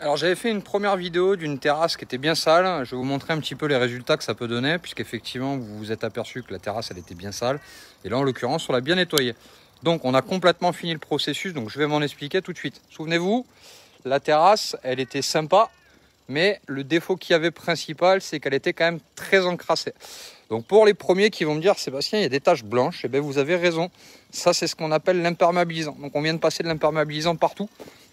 Alors j'avais fait une première vidéo d'une terrasse qui était bien sale. Je vais vous montrer un petit peu les résultats que ça peut donner, puisqu'effectivement vous vous êtes aperçu que la terrasse elle était bien sale. Et là en l'occurrence on l'a bien nettoyée. Donc on a complètement fini le processus, donc je vais m'en expliquer tout de suite. Souvenez-vous, la terrasse elle était sympa, mais le défaut qu'il y avait principal c'est qu'elle était quand même très encrassée. Donc pour les premiers qui vont me dire Sébastien il y a des taches blanches, et bien vous avez raison. Ça c'est ce qu'on appelle l'imperméabilisant. Donc on vient de passer de l'imperméabilisant partout.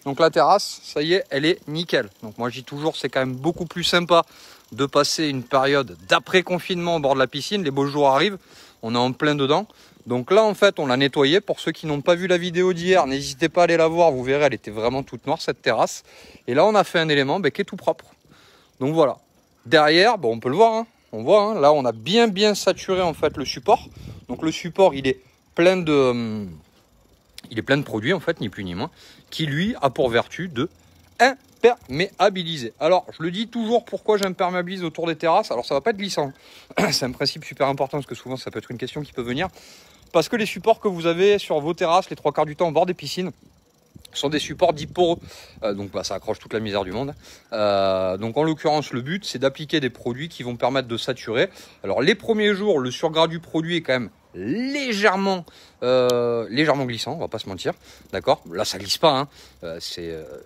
Donc la terrasse, ça y est, elle est nickel. Donc moi je dis toujours, c'est quand même beaucoup plus sympa de passer une période d'après-confinement au bord de la piscine. Les beaux jours arrivent, on est en plein dedans. Donc là en fait on l'a nettoyée. Pour ceux qui n'ont pas vu la vidéo d'hier, n'hésitez pas à aller la voir. Vous verrez, elle était vraiment toute noire cette terrasse. Et là on a fait un élément qui est tout propre. Donc voilà. Derrière, on peut le voir, hein. On voit, hein, là on a bien saturé en fait le support. Donc le support il est plein de... Il est plein de produits en fait, ni plus ni moins, qui lui a pour vertu de imperméabiliser. Alors je le dis toujours, pourquoi j'imperméabilise autour des terrasses. Alors ça va pas être glissant, c'est un principe super important parce que souvent ça peut être une question qui peut venir. Parce que les supports que vous avez sur vos terrasses, les trois quarts du temps au bord des piscines, sont des supports dits poreux, donc ça accroche toute la misère du monde. Donc en l'occurrence le but c'est d'appliquer des produits qui vont permettre de saturer. Alors les premiers jours le surgras du produit est quand même légèrement glissant, on va pas se mentir, d'accord. Là ça glisse pas, hein.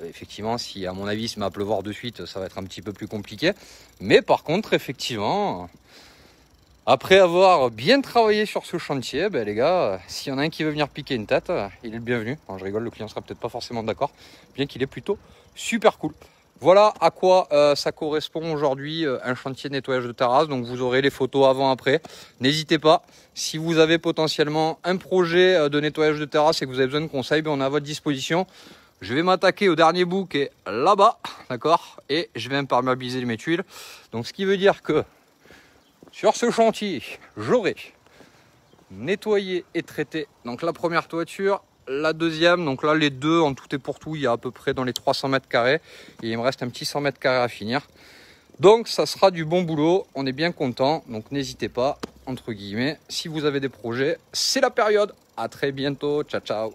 Effectivement, si à mon avis il se met à pleuvoir de suite, ça va être un petit peu plus compliqué. Mais par contre effectivement, après avoir bien travaillé sur ce chantier, les gars, s'il y en a un qui veut venir piquer une tête, il est le bienvenu. Alors, je rigole, le client sera peut-être pas forcément d'accord, bien qu'il est plutôt super cool. Voilà à quoi ça correspond aujourd'hui, un chantier de nettoyage de terrasse. Donc vous aurez les photos avant-après. N'hésitez pas, si vous avez potentiellement un projet de nettoyage de terrasse et que vous avez besoin de conseils, on est à votre disposition. Je vais m'attaquer au dernier bout qui est là-bas, d'accord. Et je vais imperméabiliser mes tuiles. Donc ce qui veut dire que sur ce chantier, j'aurai nettoyé et traité donc la première toiture, la deuxième, donc là les deux en tout et pour tout, il y a à peu près dans les 300 mètres carrés et il me reste un petit 100 mètres carrés à finir. Donc ça sera du bon boulot, on est bien content, donc n'hésitez pas, entre guillemets, si vous avez des projets, c'est la période. À très bientôt, ciao ciao.